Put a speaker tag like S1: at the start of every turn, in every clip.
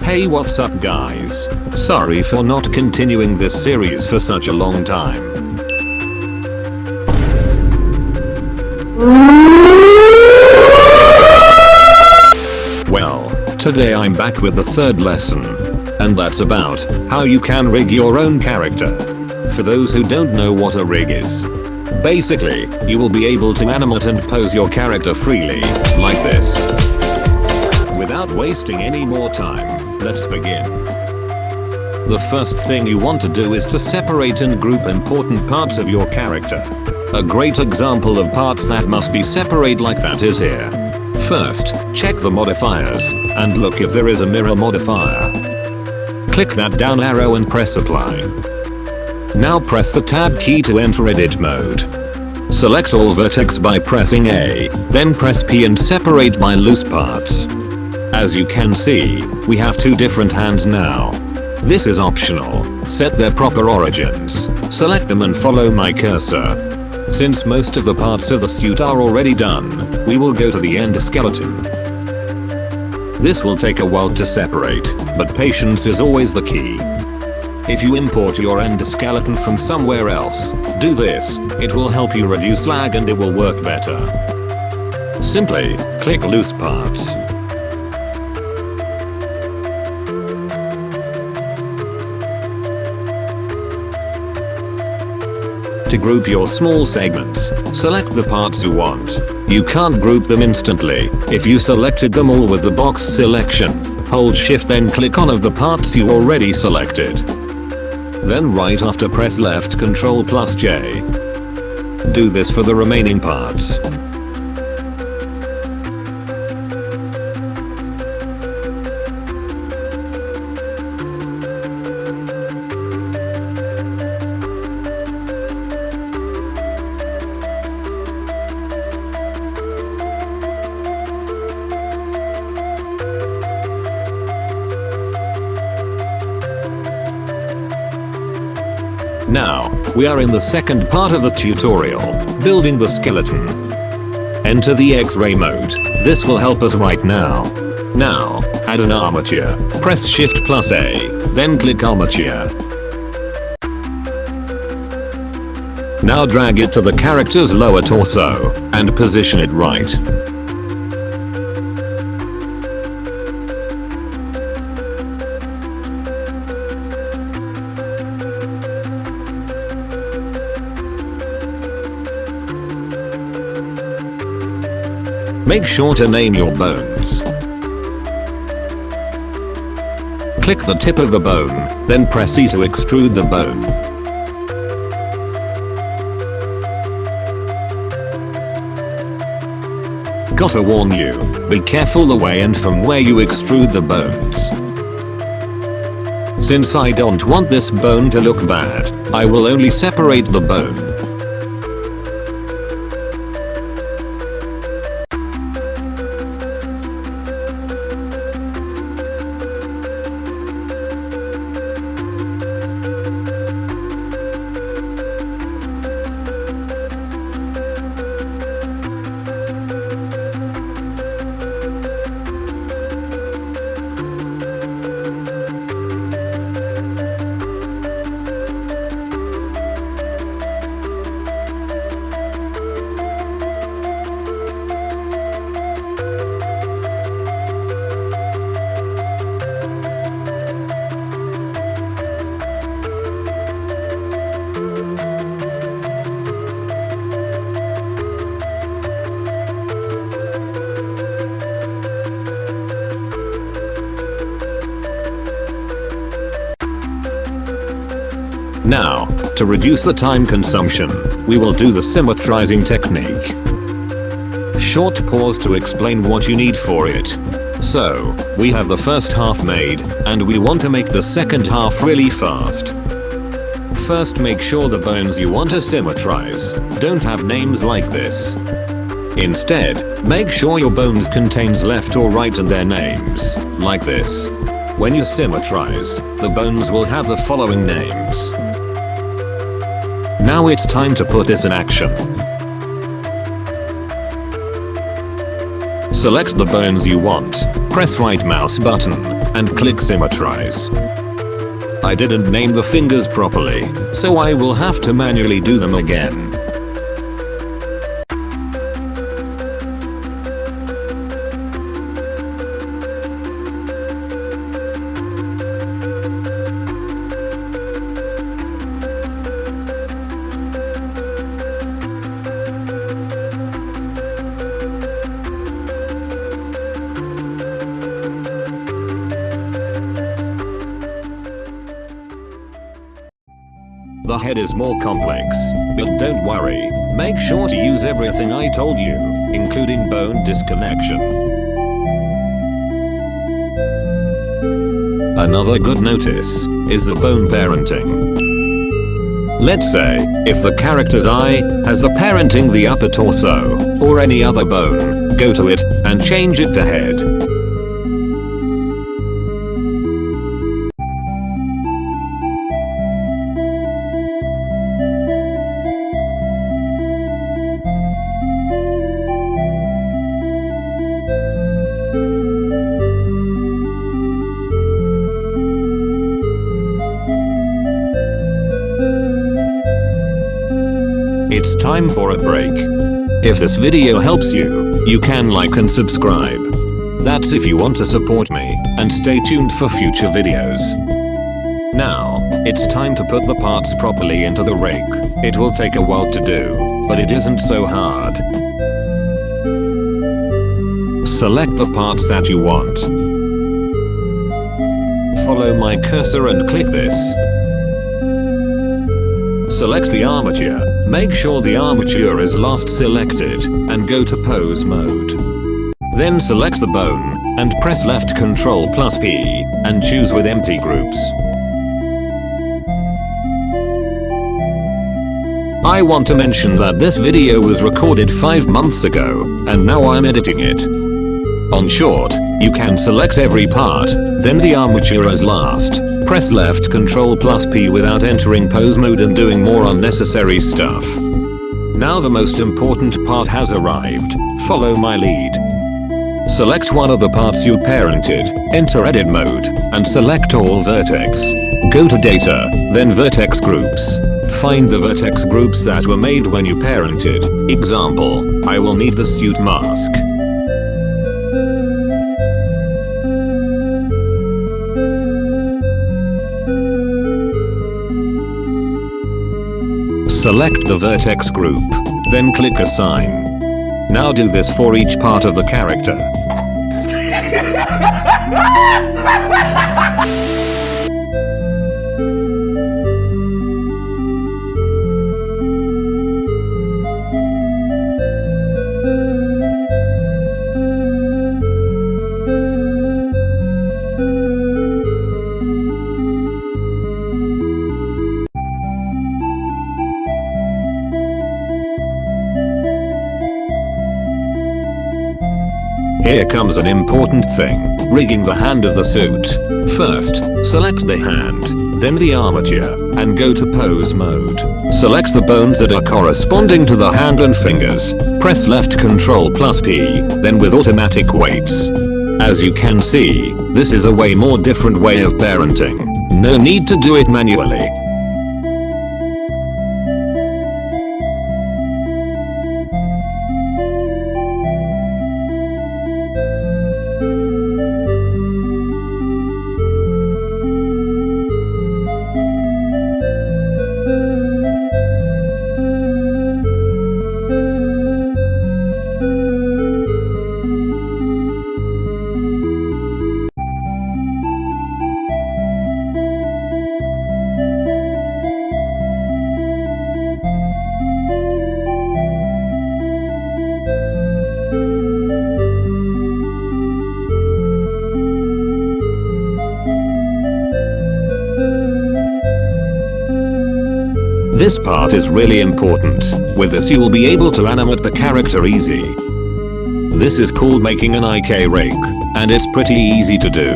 S1: Hey, what's up guys? Sorry for not continuing this series for such a long time. Well, today I'm back with the third lesson. And that's about how you can rig your own character. For those who don't know what a rig is, basically, you will be able to animate and pose your character freely, like this. Without wasting any more time, let's begin. The first thing you want to do is to separate and group important parts of your character. A great example of parts that must be separate like that is here. First, check the modifiers, and look if there is a mirror modifier. Click that down arrow and press apply. Now press the tab key to enter edit mode. Select all vertex by pressing A, then press P and separate by loose parts. As you can see, we have two different hands now. This is optional. Set their proper origins. Select them and follow my cursor. Since most of the parts of the suit are already done, we will go to the endoskeleton. This will take a while to separate, but patience is always the key. If you import your endoskeleton from somewhere else, do this. It will help you reduce lag and it will work better. Simply click loose parts. To group your small segments, select the parts you want. You can't group them instantly. If you selected them all with the box selection, hold shift then click on of the parts you already selected. Then right after press left Ctrl+J. Do this for the remaining parts. Now, we are in the second part of the tutorial, building the skeleton. Enter the X-ray mode. This will help us right now. Now, add an armature. Press Shift+A, then click Armature. Now drag it to the character's lower torso, and position it right. Make sure to name your bones. Click the tip of the bone, then press E to extrude the bone. Gotta warn you, be careful the way and from where you extrude the bones. Since I don't want this bone to look bad, I will only separate the bone. Now, to reduce the time consumption, we will do the symmetrizing technique. Short pause to explain what you need for it. So, we have the first half made, and we want to make the second half really fast. First, make sure the bones you want to symmetrize don't have names like this. Instead, make sure your bones contains left or right and their names, like this. When you symmetrize, the bones will have the following names. Now it's time to put this in action. Select the bones you want, press right mouse button, and click Symmetrize. I didn't name the fingers properly, so I will have to manually do them again. The head is more complex, but don't worry, make sure to use everything I told you, including bone disconnection. Another good notice is the bone parenting. Let's say, if the character's eye has the parenting the upper torso, or any other bone, go to it and change it to head. It's time for a break. If this video helps you, you can like and subscribe. That's if you want to support me, and stay tuned for future videos. Now, it's time to put the parts properly into the rig. It will take a while to do, but it isn't so hard. Select the parts that you want. Follow my cursor and click this. Select the armature, make sure the armature is last selected, and go to pose mode. Then select the bone, and press left Ctrl plus P, and choose with empty groups. I want to mention that this video was recorded 5 months ago, and now I'm editing it. On short, you can select every part, then the armature as last. Press left Ctrl plus P without entering pose mode and doing more unnecessary stuff. Now the most important part has arrived. Follow my lead. Select one of the parts you parented, enter edit mode, and select all vertex. Go to data, then vertex groups. Find the vertex groups that were made when you parented. Example, I will need the suit mask. Select the vertex group, then click Assign. Now do this for each part of the character. Here comes an important thing, rigging the hand of the suit. First, select the hand, then the armature, and go to pose mode. Select the bones that are corresponding to the hand and fingers. Press left Ctrl plus P, then with automatic weights. As you can see, this is a way more different way of parenting. No need to do it manually. This part is really important. With this you will be able to animate the character easy. This is called making an IK rig, and it's pretty easy to do.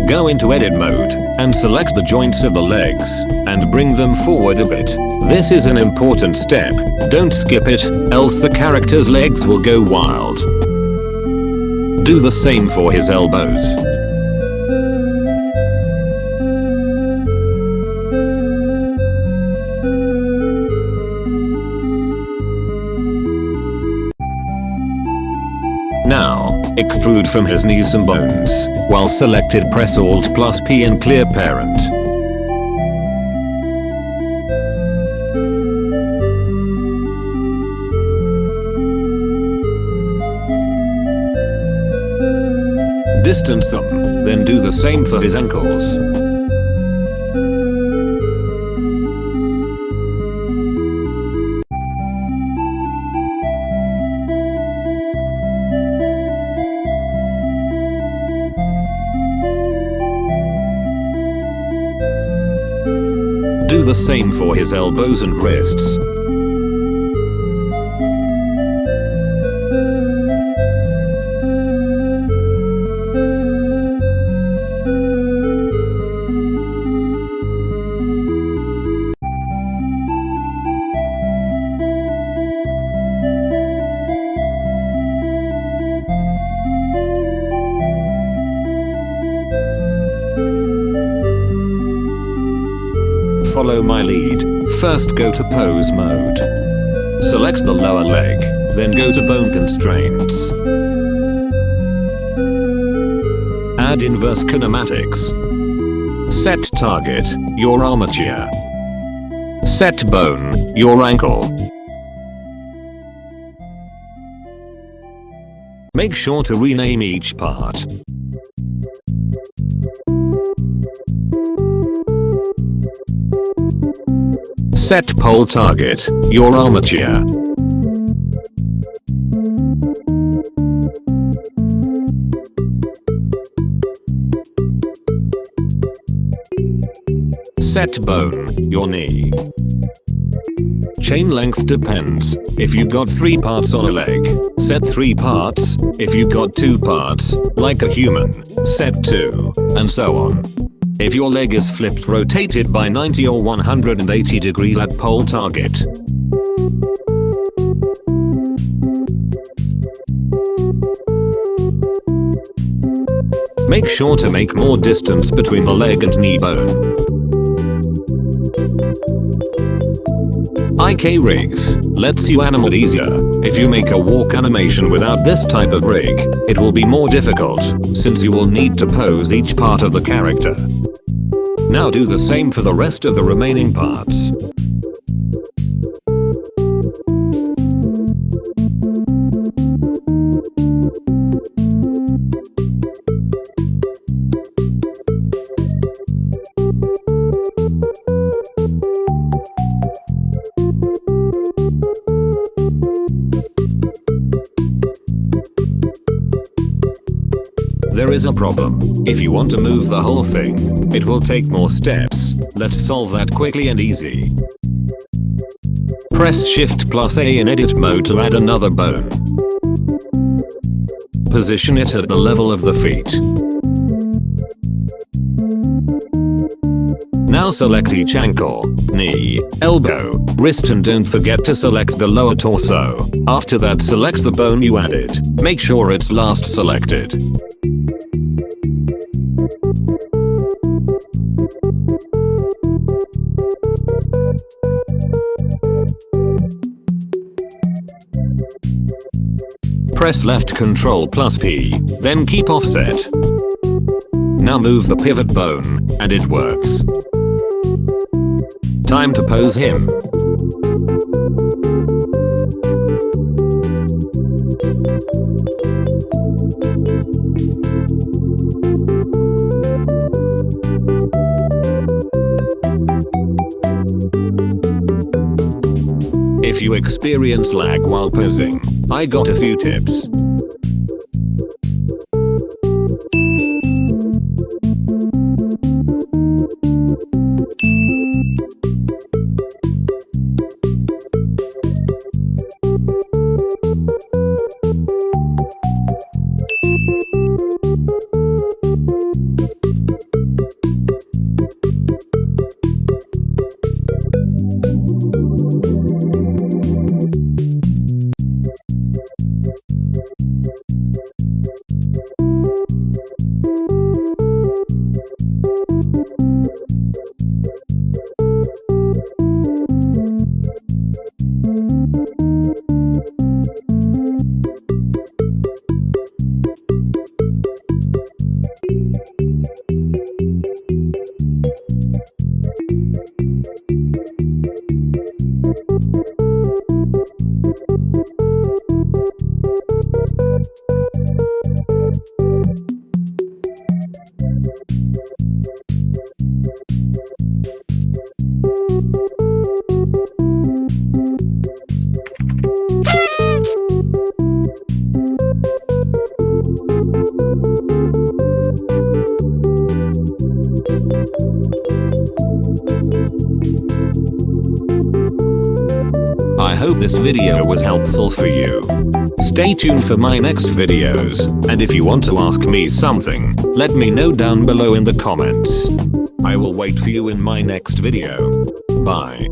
S1: Go into edit mode, and select the joints of the legs, and bring them forward a bit. This is an important step, don't skip it, else the character's legs will go wild. Do the same for his elbows. Now, extrude from his knees some bones. While selected, press Alt plus P and clear parent. Distance them, then do the same for his ankles. Do the same for his elbows and wrists. Follow my lead. First go to pose mode. Select the lower leg, then go to bone constraints. Add inverse kinematics. Set target, your armature. Set bone, your ankle. Make sure to rename each part. Set pole target, your armature. Set bone, your knee. Chain length depends. If you got 3 parts on a leg, set 3 parts. If you got 2 parts, like a human, set 2, and so on. If your leg is flipped, rotated by 90 or 180 degrees at pole target. Make sure to make more distance between the leg and knee bone. IK rigs lets you animate easier. If you make a walk animation without this type of rig, it will be more difficult, since you will need to pose each part of the character. Now do the same for the rest of the remaining parts. There is a problem. If you want to move the whole thing, it will take more steps. Let's solve that quickly and easy. Press Shift plus A in edit mode to add another bone. Position it at the level of the feet. Now select each ankle, knee, elbow, wrist, and don't forget to select the lower torso. After that, select the bone you added. Make sure it's last selected. Press left Ctrl plus P, then keep offset. Now move the pivot bone, and it works. Time to pose him. If you experience lag while posing, I got a few tips. I hope this video was helpful for you. Stay tuned for my next videos, and if you want to ask me something, let me know down below in the comments. I will wait for you in my next video. Bye.